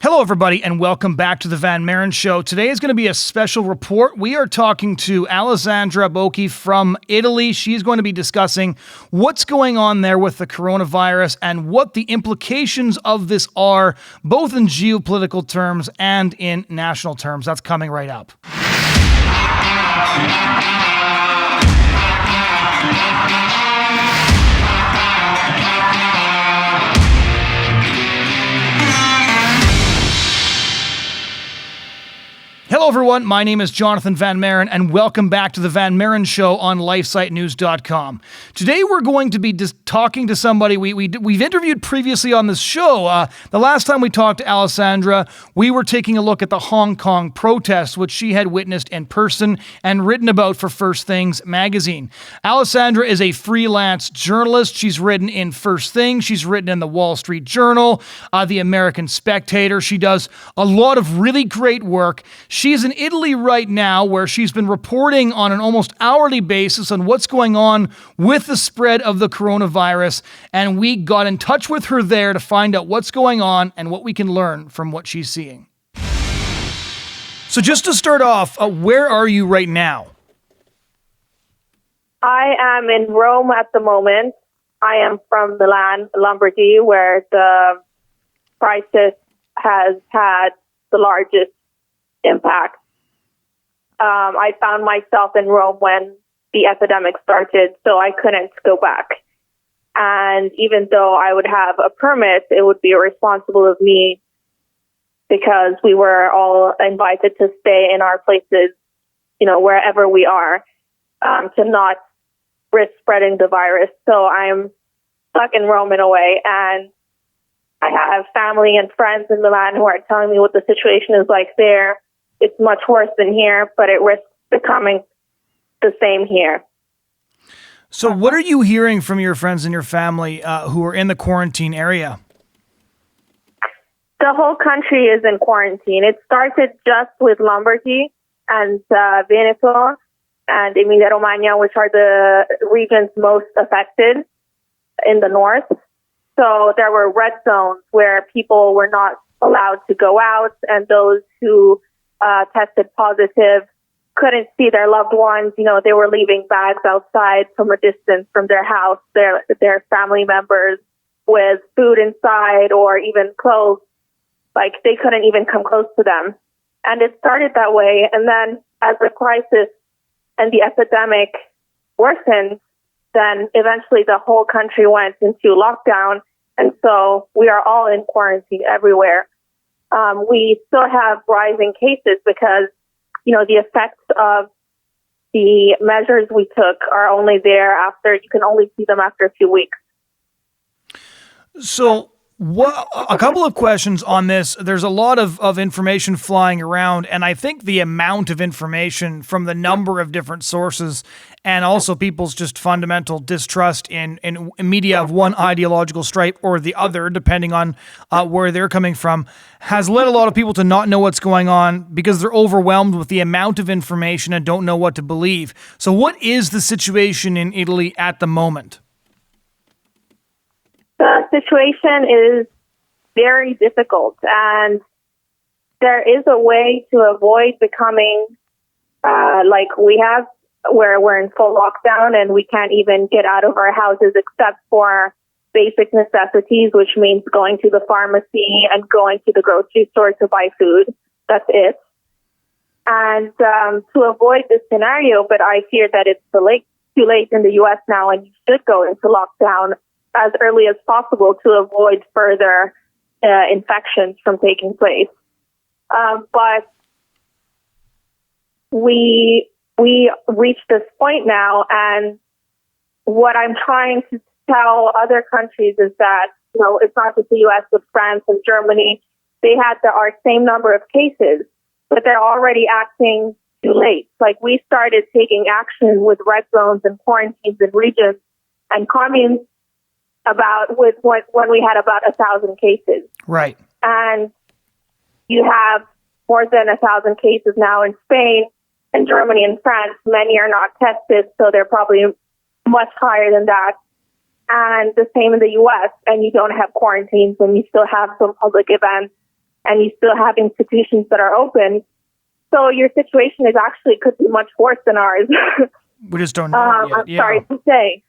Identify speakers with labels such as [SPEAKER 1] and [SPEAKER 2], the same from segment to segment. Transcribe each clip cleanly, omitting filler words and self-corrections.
[SPEAKER 1] Hello, everybody, and welcome back to the Maren Show. Today is going to be a special report. We are talking to Alessandra Bocchi from Italy. She's going to be discussing what's going on there with the coronavirus and what the implications of this are, both in geopolitical terms and in national terms. That's coming right up. Hello, everyone. My name is Jonathan Van Maren, and welcome back to the Van Maren Show on LifeSiteNews.com. Today, we're going to be talking to somebody we've interviewed previously on this show. The last time we talked to Alessandra, we were taking a look at the Hong Kong protests, which she had witnessed in person and written about for First Things magazine. Alessandra is a freelance journalist. She's written in First Things. She's written in the Wall Street Journal, the American Spectator. She does a lot of really great work. She's in Italy right now, where she's been reporting on an almost hourly basis on what's going on with the spread of the coronavirus. And we got in touch with her there to find out what's going on and what we can learn from what she's seeing. So just to start off, where are you right now?
[SPEAKER 2] I am in Rome at the moment. I am from Milan, Lombardy, where the crisis has had the largest impact. I found myself in Rome when the epidemic started, so I couldn't go back. And even though I would have a permit, it would be irresponsible of me, because we were all invited to stay in our places, wherever we are, to not risk spreading the virus. So I'm stuck in Rome in a way, and I have family and friends in Milan who are telling me what the situation is like there. It's much worse than here, but it risks becoming the same here.
[SPEAKER 1] So what are you hearing from your friends and your family who are in the quarantine area?
[SPEAKER 2] The whole country is in quarantine. It started just with Lombardy and Veneto and Emilia-Romagna, which are the regions most affected in the north. So there were red zones where people were not allowed to go out, and those who tested positive couldn't see their loved ones. They were leaving bags outside from a distance from their house, their family members with food inside or even clothes. Like, they couldn't even come close to them. And it started that way. And then as the crisis and the epidemic worsened, then eventually the whole country went into lockdown. And so we are all in quarantine everywhere. We still have rising cases because, the effects of the measures we took are only there after, you can only see them after a few weeks.
[SPEAKER 1] So a couple of questions on this. There's a lot of information flying around, and I think the amount of information from the number of different sources and also people's just fundamental distrust in media of one ideological stripe or the other, depending on where they're coming from, has led a lot of people to not know what's going on because they're overwhelmed with the amount of information and don't know what to believe. So what is the situation in Italy at the moment?
[SPEAKER 2] The situation is very difficult, and there is a way to avoid becoming like we have, where we're in full lockdown and we can't even get out of our houses except for basic necessities, which means going to the pharmacy and going to the grocery store to buy food. That's it. And to avoid this scenario, but I fear that it's too late in the U.S. now, and you should go into lockdown as early as possible to avoid further infections from taking place. But we reached this point now, and what I'm trying to tell other countries is that, it's not just the U.S., but France and Germany, they had our same number of cases, but they're already acting too late. Like, we started taking action with red zones and quarantines in regions and communes when we had about 1,000 cases.
[SPEAKER 1] Right.
[SPEAKER 2] And you have more than 1,000 cases now in Spain and Germany and France. Many are not tested, so they're probably much higher than that. And the same in the U.S., and you don't have quarantines, and you still have some public events and you still have institutions that are open. So your situation is actually could be much worse than ours.
[SPEAKER 1] We just don't know yet.
[SPEAKER 2] I'm sorry to say.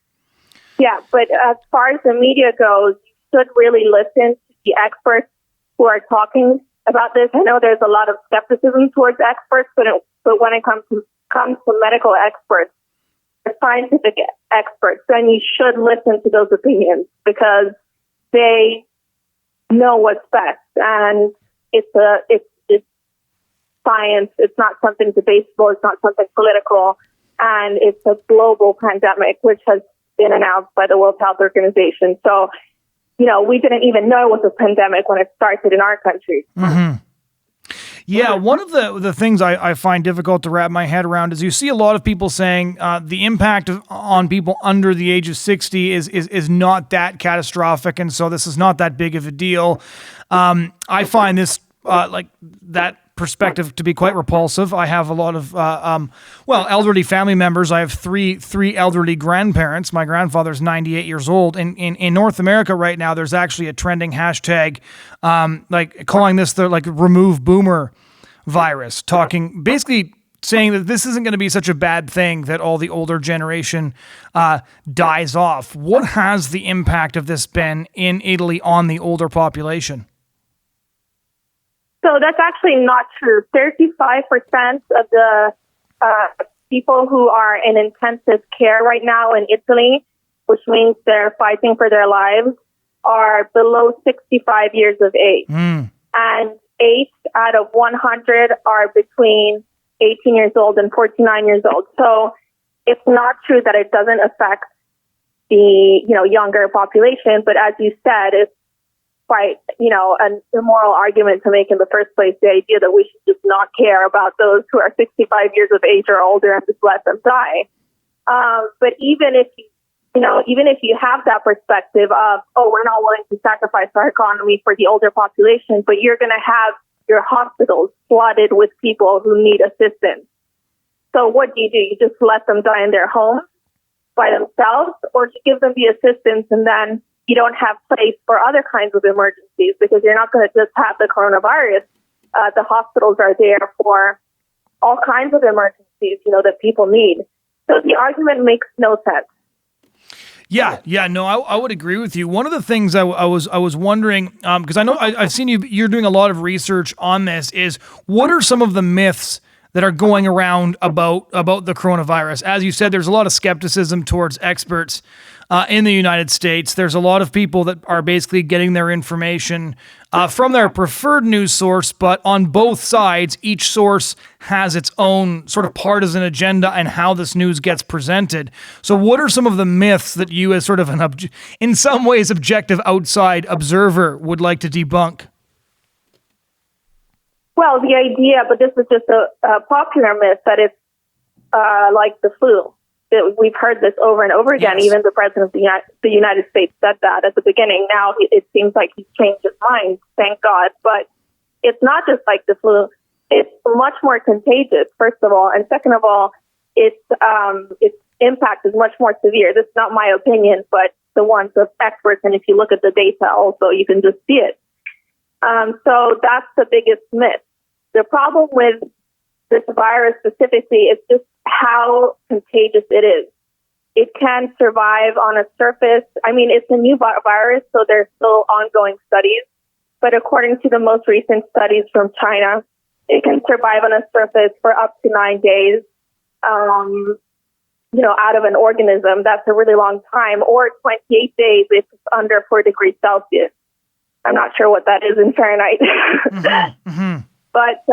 [SPEAKER 2] Yeah, but as far as the media goes, you should really listen to the experts who are talking about this. I know there's a lot of skepticism towards experts, but when it comes to medical experts, scientific experts, then you should listen to those opinions because they know what's best. And it's science. It's not something debatable. It's not something political. And it's a global pandemic, which has been announced by the World Health Organization. So, we didn't even know it was a pandemic when it started in our country.
[SPEAKER 1] Mm-hmm. Yeah, one of the things I find difficult to wrap my head around is you see a lot of people saying the impact on people under the age of 60 is not that catastrophic, and so this is not that big of a deal. I find this that perspective to be quite repulsive. I have a lot of elderly family members. I have three elderly grandparents. My grandfather's 98 years old. In North America right now, there's actually a trending hashtag calling this the remove boomer virus, basically saying that this isn't going to be such a bad thing that all the older generation dies off. What has the impact of this been in Italy on the older population?
[SPEAKER 2] So that's actually not true. 35% of the people who are in intensive care right now in Italy, which means they're fighting for their lives, are below 65 years of age. And 8 out of 100 are between 18 years old and 49 years old. So it's not true that it doesn't affect the younger population. But as you said, it's quite, an immoral argument to make in the first place, the idea that we should just not care about those who are 65 years of age or older and just let them die. But even if you have that perspective of, we're not willing to sacrifice our economy for the older population, but you're going to have your hospitals flooded with people who need assistance. So what do? You just let them die in their homes by themselves, or you give them the assistance and then you don't have place for other kinds of emergencies because you're not going to just have the coronavirus. The hospitals are there for all kinds of emergencies, that people need. So the argument makes no sense.
[SPEAKER 1] Yeah, no, I would agree with you. One of the things I was wondering, because I know I've seen you're doing a lot of research on this, is what are some of the myths that are going around about the coronavirus? As you said, there's a lot of skepticism towards experts in the United States. There's a lot of people that are basically getting their information from their preferred news source, but on both sides, each source has its own sort of partisan agenda and how this news gets presented. So what are some of the myths that you, as sort of in some ways objective outside observer, would like to debunk?
[SPEAKER 2] Well, the idea, but this is just a popular myth, that it's like the flu. We've heard this over and over again. Yes. Even the president of the United States said that at the beginning. Now it seems like he's changed his mind, thank God. But it's not just like the flu. It's much more contagious, first of all. And second of all, its impact is much more severe. This is not my opinion, but the ones of experts. And if you look at the data also, you can just see it. So that's the biggest myth. The problem with this virus specifically is just how contagious it is. It can survive on a surface. I mean, it's a new virus, so there's still ongoing studies. But according to the most recent studies from China, it can survive on a surface for up to 9 days, out of an organism. That's a really long time. Or 28 days if it's under 4 degrees Celsius. I'm not sure what that is in Fahrenheit. But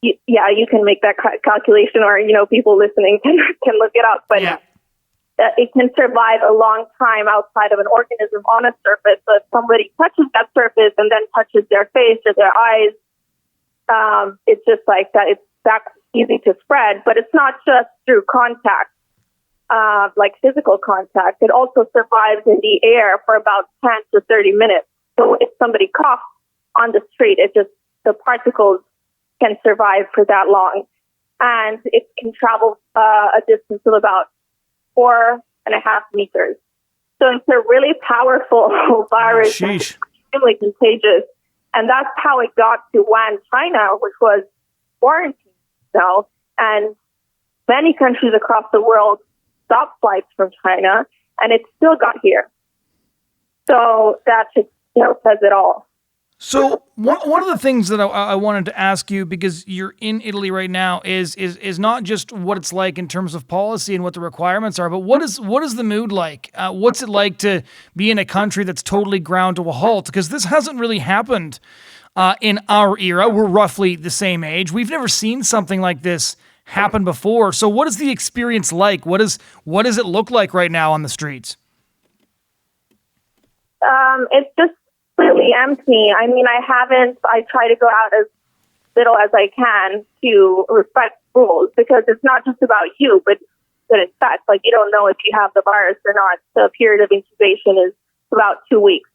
[SPEAKER 2] you can make that calculation, or people listening can look it up. But it can survive a long time outside of an organism on a surface. So if somebody touches that surface and then touches their face or their eyes, it's just like that. It's that easy to spread. But it's not just through contact, like physical contact. It also survives in the air for about 10 to 30 minutes. So if somebody coughs on the street, the particles can survive for that long. And it can travel a distance of about 4.5 meters. So it's a really powerful virus, extremely contagious. And that's how it got to Wuhan, China, which was quarantined. And many countries across the world stopped flights from China, and it still got here. So that just says it all.
[SPEAKER 1] So one of the things that I wanted to ask you, because you're in Italy right now, is not just what it's like in terms of policy and what the requirements are, but what is the mood like? What's it like to be in a country that's totally ground to a halt? Because this hasn't really happened in our era. We're roughly the same age. We've never seen something like this happen before. So what is the experience like? What does it look like right now on the streets?
[SPEAKER 2] It's just really empty. I mean, I try to go out as little as I can to respect rules, because it's not just about you, but in fact, like, you don't know if you have the virus or not. The period of incubation is about 2 weeks.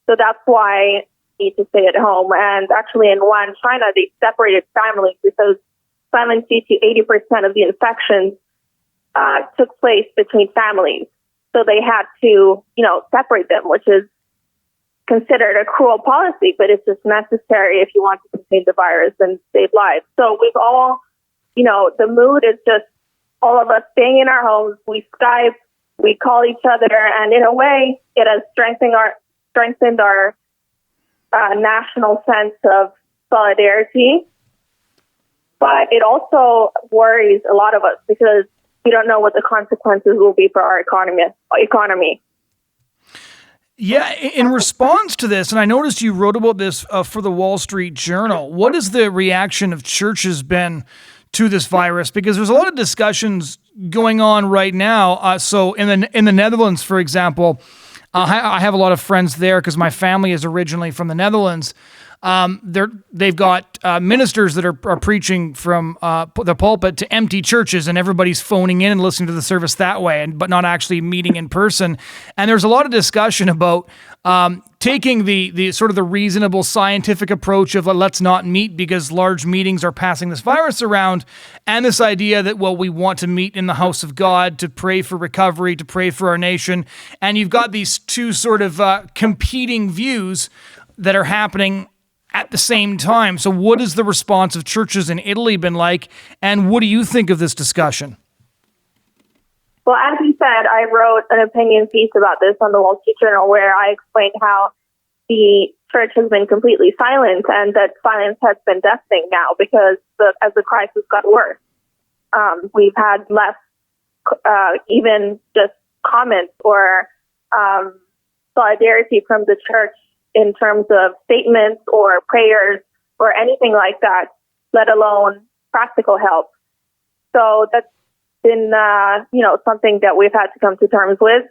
[SPEAKER 2] So that's why you need to stay at home. And actually in Wuhan, China, they separated families because 70 to 80% of the infections took place between families. So they had to, separate them, which is considered a cruel policy, but it's just necessary if you want to contain the virus and save lives. So we've all, the mood is just all of us staying in our homes. We Skype, we call each other, and in a way, it has strengthened our national sense of solidarity. But it also worries a lot of us because we don't know what the consequences will be for our economy.
[SPEAKER 1] Yeah, in response to this, and I noticed you wrote about this for the Wall Street Journal, what has the reaction of churches been to this virus? Because there's a lot of discussions going on right now. So in the Netherlands, for example, I have a lot of friends there because my family is originally from the Netherlands. They've got ministers that are preaching from the pulpit to empty churches, and everybody's phoning in and listening to the service that way, but not actually meeting in person. And there's a lot of discussion about taking the sort of the reasonable scientific approach of let's not meet because large meetings are passing this virus around, and this idea that, well, we want to meet in the house of God to pray for recovery, to pray for our nation. And you've got these two sort of competing views that are happening at the same time. So what has the response of churches in Italy been like, and what do you think of this discussion?
[SPEAKER 2] Well, as you said, I wrote an opinion piece about this on the Wall Street Journal where I explained how the church has been completely silent and that silence has been deafening now because as the crisis got worse. We've had less even just comments or solidarity from the church in terms of statements or prayers or anything like that, let alone practical help. So that's been, something that we've had to come to terms with.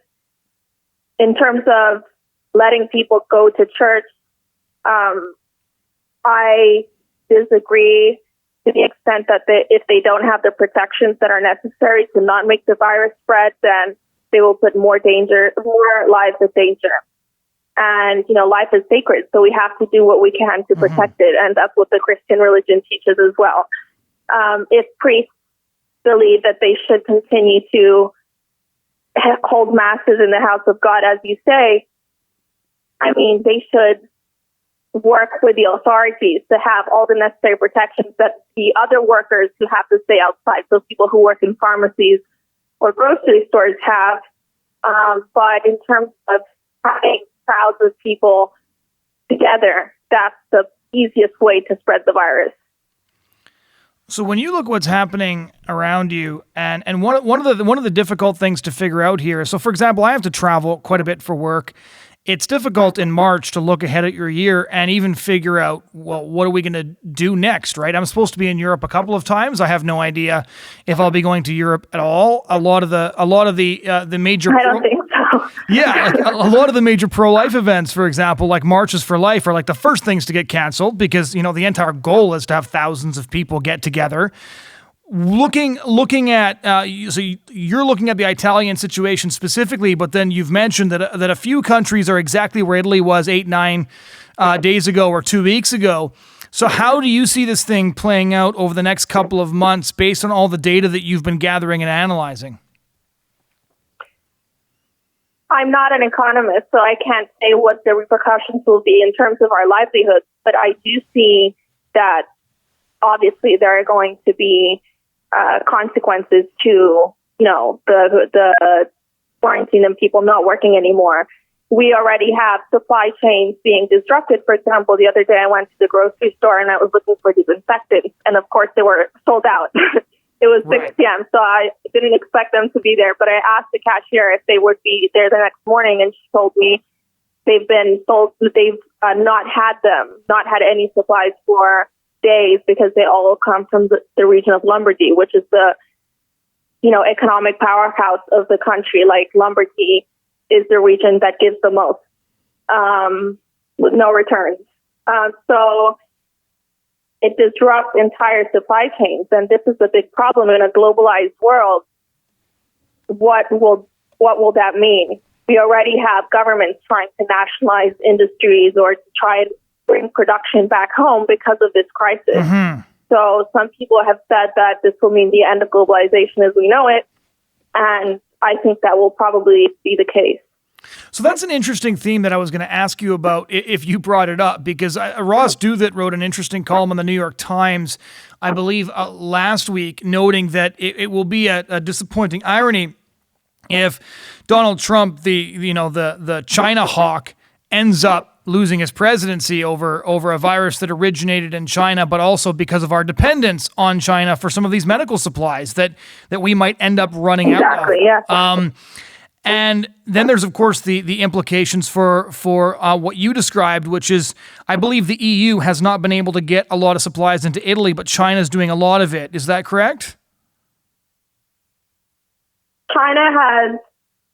[SPEAKER 2] In terms of letting people go to church, I disagree to the extent that if they don't have the protections that are necessary to not make the virus spread, then they will put more lives in danger. And, life is sacred, so we have to do what we can to protect it. And that's what the Christian religion teaches as well. If priests believe that they should continue to hold masses in the house of God, as you say, I mean, they should work with the authorities to have all the necessary protections that the other workers who have to stay outside, so people who work in pharmacies or grocery stores have. But in terms of having crowds of people together, that's the easiest way to spread the virus.
[SPEAKER 1] So when you look what's happening around you, and one of the difficult things to figure out here is, so for example, I have to travel quite a bit for work. It's difficult in March to look ahead at your year and even figure out, well, what are we going to do next, right? I'm supposed to be in Europe a couple of times. I have no idea if I'll be going to Europe at all. A lot of the major
[SPEAKER 2] I don't think so.
[SPEAKER 1] Yeah, like a lot of the major pro-life events, for example, like Marches for Life, are like the first things to get canceled because, the entire goal is to have thousands of people get together. Looking at, so you're looking at the Italian situation specifically, but then you've mentioned that a few countries are exactly where Italy was 8-9 days ago or 2 weeks ago. So how do you see this thing playing out over the next couple of months based on all the data that you've been gathering and analyzing?
[SPEAKER 2] I'm not an economist, so I can't say what the repercussions will be in terms of our livelihoods. But I do see that obviously there are going to be consequences to, the quarantine and people not working anymore. We already have supply chains being disrupted. For example, the other day I went to the grocery store and I was looking for disinfectants, and of course they were sold out. It was 6 p.m., so I didn't expect them to be there. But I asked the cashier if they would be there the next morning, and she told me they've been sold. They've not had any supplies for days because they all come from the region of Lombardy, which is the economic powerhouse of the country. Like Lombardy is the region that gives the most with no returns. So it disrupts entire supply chains, and this is a big problem in a globalized world. What will that mean? We already have governments trying to nationalize industries or to try and bring production back home because of this crisis. Mm-hmm. So some people have said that this will mean the end of globalization as we know it, and I think that will probably be the case.
[SPEAKER 1] So that's an interesting theme that I was going to ask you about if you brought it up, because Ross Douthat wrote an interesting column in the New York Times, I believe, last week, noting that it will be a disappointing irony if Donald Trump, the China hawk, ends up losing his presidency over a virus that originated in China, but also because of our dependence on China for some of these medical supplies that we might end up running out of.
[SPEAKER 2] Exactly, yeah.
[SPEAKER 1] And then there's, of course, the implications for what you described, which is, I believe the EU has not been able to get a lot of supplies into Italy, but China's doing a lot of it. Is that correct?
[SPEAKER 2] China has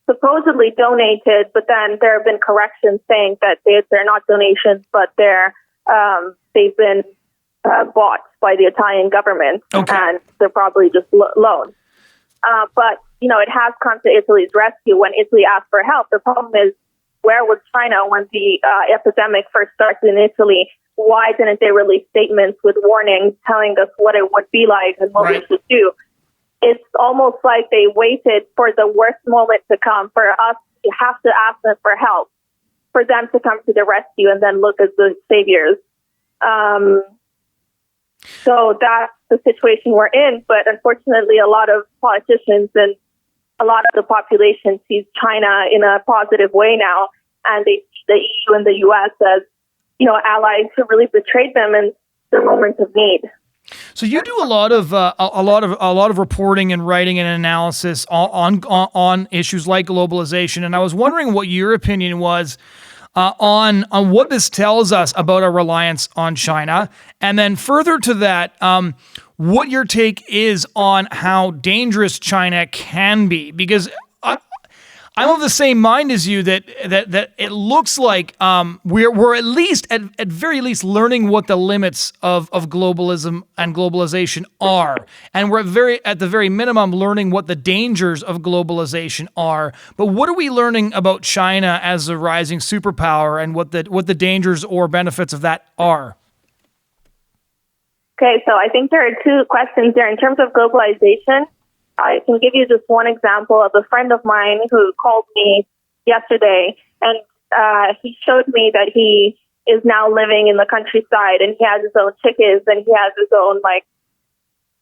[SPEAKER 2] supposedly donated, but then there have been corrections saying that they're not donations, but they've been bought by the Italian government, and they're probably just loans. But it has come to Italy's rescue when Italy asked for help. The problem is, where was China when the epidemic first started in Italy? Why didn't they release statements with warnings telling us what it would be like and what we should do? It's almost like they waited for the worst moment to come for us to have to ask them for help, for them to come to the rescue and then look as the saviors. So that's the situation we're in. But unfortunately, a lot of politicians and a lot of the population sees China in a positive way now, and they see the EU and the U.S. as, allies who really betrayed them in the moments of need.
[SPEAKER 1] So you do a lot of reporting and writing and analysis on issues like globalization, and I was wondering what your opinion was on what this tells us about our reliance on China, and then further to that, what your take is on how dangerous China can be, because I'm of the same mind as you that it looks like we're at least at very least learning what the limits of globalism and globalization are, and we're at the very minimum learning what the dangers of globalization are. But what are we learning about China as a rising superpower, and what the dangers or benefits of that are?
[SPEAKER 2] Okay, so I think there are two questions there. In terms of globalization, I can give you just one example of a friend of mine who called me yesterday, and he showed me that he is now living in the countryside, and he has his own chickens, and he has his own,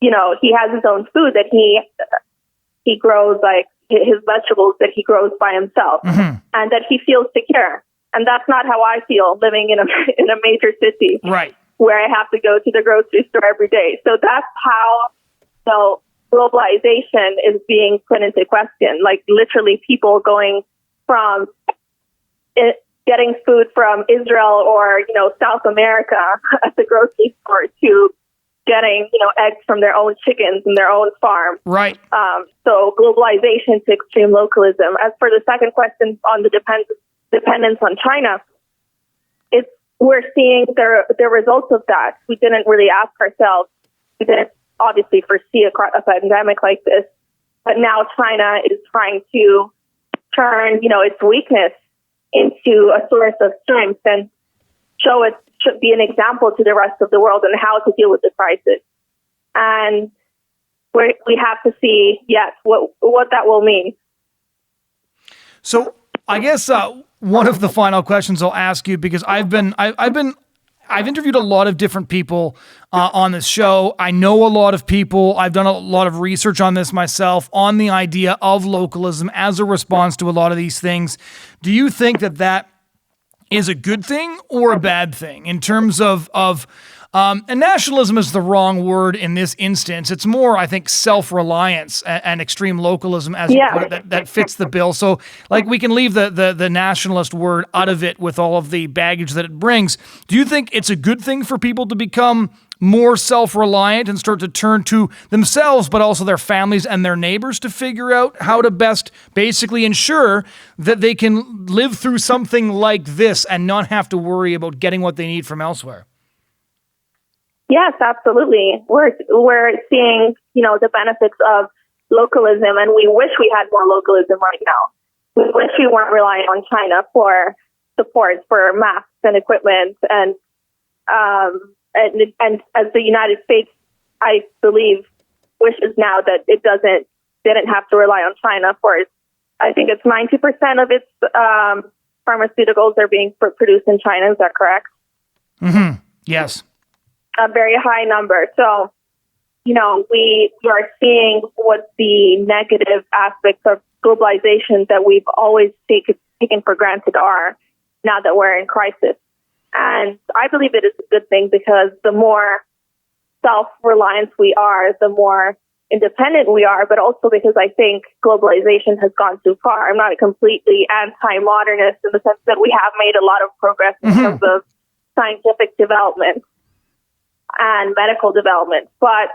[SPEAKER 2] he has his own food that he grows, like his vegetables that he grows by himself, and that he feels secure. And that's not how I feel living in a major city,
[SPEAKER 1] right,
[SPEAKER 2] where I have to go to the grocery store every day. So that's how globalization is being put into question. Like literally people going from getting food from Israel or, South America at the grocery store to getting, eggs from their own chickens in their own farm.
[SPEAKER 1] Right.
[SPEAKER 2] So globalization to extreme localism. As for the second question on the dependence on China, we're seeing the results of that. We didn't really ask ourselves. We didn't obviously foresee a pandemic like this, but now China is trying to turn, its weakness into a source of strength and show it should be an example to the rest of the world on how to deal with the crisis. And we have to see, yes, what that will mean.
[SPEAKER 1] So I guess one of the final questions I'll ask you, because I've interviewed a lot of different people on this show. I know a lot of people. I've done a lot of research on this myself, on the idea of localism as a response to a lot of these things. Do you think that is a good thing or a bad thing in terms of and nationalism is the wrong word in this instance. It's more, I think, self-reliance and extreme localism, as you put it, that fits the bill. So, like, we can leave the nationalist word out of it with all of the baggage that it brings. Do you think it's a good thing for people to become more self-reliant and start to turn to themselves, but also their families and their neighbors to figure out how to best basically ensure that they can live through something like this and not have to worry about getting what they need from elsewhere?
[SPEAKER 2] Yes, absolutely. We're seeing, the benefits of localism, and we wish we had more localism right now. We wish we weren't relying on China for support for masks and equipment, and as the United States, I believe, wishes now that it didn't have to rely on China for it. I think it's 90% of its pharmaceuticals are being produced in China. Is that correct?
[SPEAKER 1] Mm-hmm. Yes.
[SPEAKER 2] A very high number. So, we are seeing what the negative aspects of globalization that we've always taken for granted are now that we're in crisis. And I believe it is a good thing, because the more self-reliant we are, the more independent we are, but also because I think globalization has gone too far. I'm not a completely anti-modernist in the sense that we have made a lot of progress in terms of scientific development and medical development. But,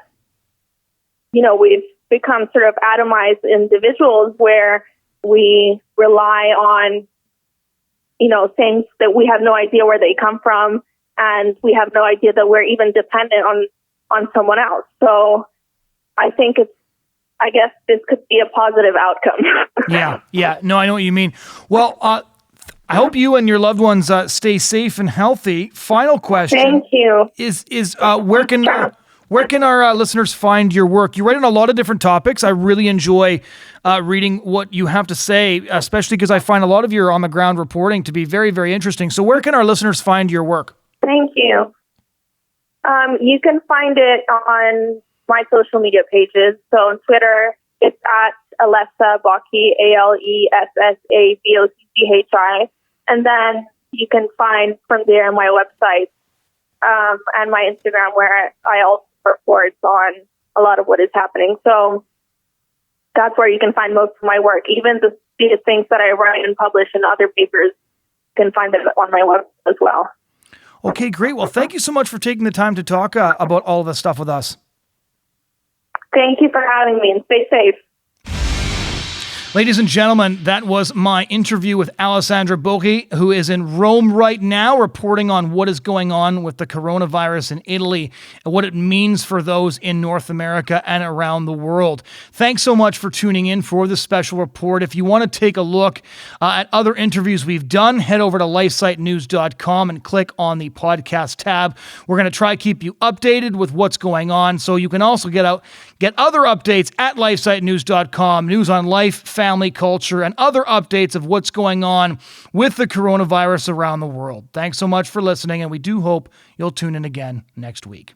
[SPEAKER 2] we've become sort of atomized individuals where we rely on, things that we have no idea where they come from, and we have no idea that we're even dependent on someone else. So I think I guess this could be a positive outcome.
[SPEAKER 1] Yeah. No, I know what you mean. Well, I hope you and your loved ones stay safe and healthy. Final question.
[SPEAKER 2] Thank you.
[SPEAKER 1] Is where can our listeners find your work? You write on a lot of different topics. I really enjoy reading what you have to say, especially because I find a lot of your on-the-ground reporting to be very, very interesting. So where can our listeners find your work?
[SPEAKER 2] Thank you. You can find it on my social media pages. So on Twitter, it's at Alessa Bocchi, ALESSABOCCHI. And then you can find from there my website and my Instagram, where I also report on a lot of what is happening. So that's where you can find most of my work. Even the things that I write and publish in other papers, you can find them on my website as well.
[SPEAKER 1] Okay, great. Well, thank you so much for taking the time to talk about all of this stuff with us.
[SPEAKER 2] Thank you for having me, and stay safe.
[SPEAKER 1] Ladies and gentlemen, that was my interview with Alessandra Bocchi, who is in Rome right now, reporting on what is going on with the coronavirus in Italy and what it means for those in North America and around the world. Thanks so much for tuning in for this special report. If you want to take a look at other interviews we've done, head over to lifesitenews.com and click on the podcast tab. We're going to try to keep you updated with what's going on, so you can also get other updates at lifesitenews.com, news on life, family, culture, and other updates of what's going on with the coronavirus around the world. Thanks so much for listening, and we do hope you'll tune in again next week.